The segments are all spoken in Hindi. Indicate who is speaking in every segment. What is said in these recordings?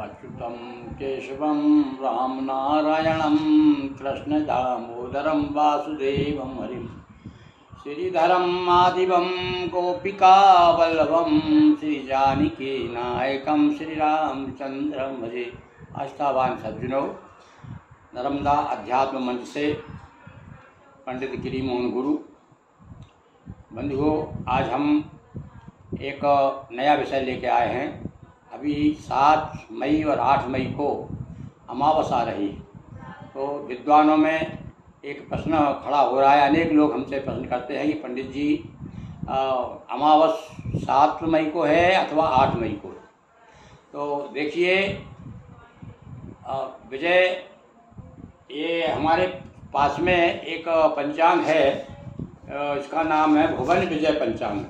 Speaker 1: अच्युतं केशवं रामनारायणं कृष्णदामोदरं वासुदेवं हरिं श्रीधरं माधवं गोपिकावल्लभं श्रीजानकीनायकं श्रीरामचन्द्रं भजे। आस्थावान सज्जनों, नर्मदा अध्यात्म मंच से पंडित गिरी मोहन गुरु बंधुओं, आज हम एक नया विषय लेके आए हैं। अभी 7 मई और 8 मई को अमावस आ रही, तो विद्वानों में एक प्रश्न खड़ा हो रहा है। अनेक लोग हमसे प्रश्न करते हैं कि पंडित जी, अमावस 7 मई को है अथवा 8 मई को। तो देखिए विजय, ये हमारे पास में एक पंचांग है, इसका नाम है भुवन विजय पंचांग।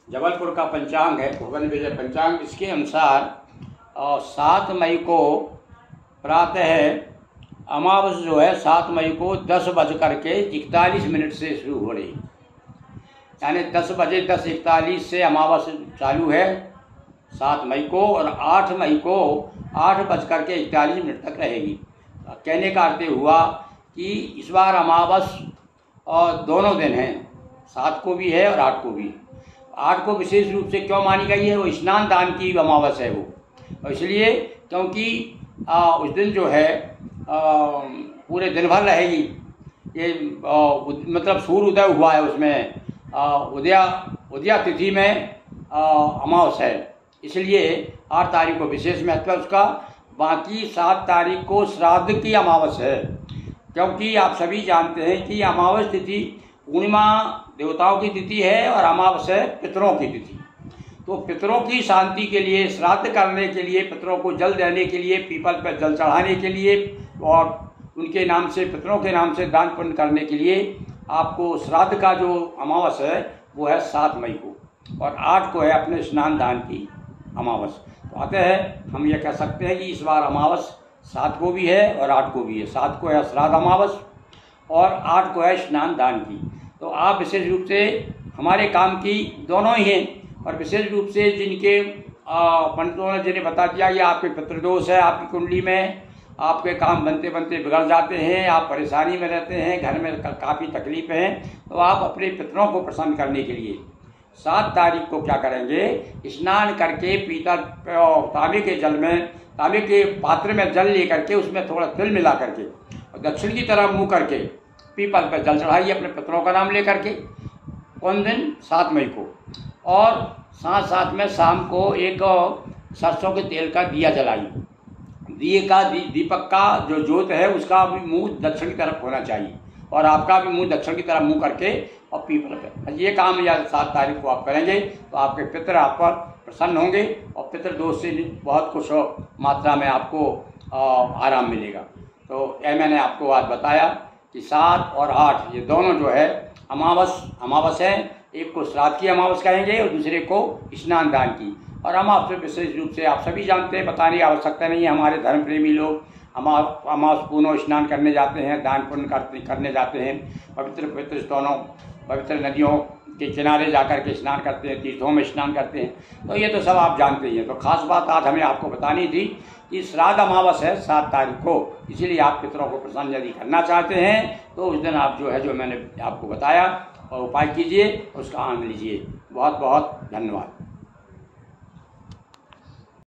Speaker 1: जबलपुर का पंचांग है भुवन विजय पंचांग। इसके अनुसार 7 मई को प्रातः अमावस जो है 7 मई को 10:41 से शुरू हो रही, यानी 10 बजे 10:41 से अमावस चालू है 7 मई को, और 8 मई को 8:41 तक रहेगी। कहने का अर्थ हुआ कि इस बार अमावस और दोनों दिन हैं, 7 को भी है और 8 को भी। 8 को विशेष रूप से क्यों मानी गई है? वो स्नान दान की अमावस है वो, और इसलिए क्योंकि उस दिन जो है पूरे दिन भर रहेगी। ये मतलब सूर्य उदय हुआ है उसमें, उदया तिथि में अमावस है, इसलिए 8 तारीख को विशेष महत्व है उसका। बाकी 7 तारीख को श्राद्ध की अमावस है, क्योंकि आप सभी जानते हैं कि अमावस तिथि पूर्णिमा देवताओं की तिथि है और अमावस है पितरों की तिथि। तो पितरों की शांति के लिए, श्राद्ध करने के लिए, पितरों को जल देने के लिए, पीपल पर जल चढ़ाने के लिए और उनके नाम से, पितरों के नाम से दान पुण्य करने के लिए आपको श्राद्ध का जो अमावस है वो है 7 मई को, और 8 को है अपने स्नान दान की अमावस। तो अतः हम ये कह सकते हैं कि इस बार अमावस 7 को भी है और 8 को भी है। 7 को है श्राद्ध अमावस और 8 को है स्नान दान की। तो आप विशेष रूप से हमारे काम की दोनों ही हैं, और विशेष रूप से जिनके पंडितों ने जिन्हें बता दिया कि आपके पितृदोष है, आपकी कुंडली में आपके काम बनते बनते बिगड़ जाते हैं, आप परेशानी में रहते हैं, घर में काफ़ी तकलीफ हैं, तो आप अपने पितरों को प्रसन्न करने के लिए 7 तारीख को क्या करेंगे? स्नान करके पीतल तांबे के जल में, तांबे के पात्र में जल ले करके उसमें थोड़ा तिल मिला करके और दक्षिण की तरफ मुँह करके पीपल पर जल चढ़ाइए अपने पितरों का नाम ले करके। कौन दिन? 7 मई को। और साथ साथ में शाम को एक सरसों के तेल का दिया जलाइए। दिए का दीपक का जो ज्योत है उसका भी मुंह दक्षिण की तरफ होना चाहिए, और आपका भी मुंह दक्षिण की तरफ मुंह करके और पीपल पर। ये काम या 7 तारीख को आप करेंगे तो आपके पितर आप पर प्रसन्न होंगे और पितृदोष से बहुत कुछ मात्रा में आपको आराम मिलेगा। तो यह मैंने आपको बात बताया कि 7 और 8 ये दोनों जो है अमावस है। एक को श्राद्ध की अमावस कहेंगे और दूसरे को स्नान दान की। और हम आपसे विशेष रूप से आप सभी जानते हैं, बताने की आवश्यकता नहीं है। हमारे धर्म प्रेमी लोग अमावस पूर्णो स्नान करने जाते हैं, दान पुण्य करने जाते हैं, पवित्र स्थानों, पवित्र नदियों के किनारे जाकर के स्नान करते हैं, तीर्थों में स्नान करते हैं। तो ये तो सब आप जानते ही हैं। तो खास बात आज हमें आपको बतानी थी कि श्राद्ध अमावस है 7 तारीख को, इसीलिए आप पितरों को प्रसन्न यदि करना चाहते हैं तो उस दिन आप जो है, जो मैंने आपको बताया, और उपाय कीजिए, उसका आनंद लीजिए। बहुत बहुत धन्यवाद।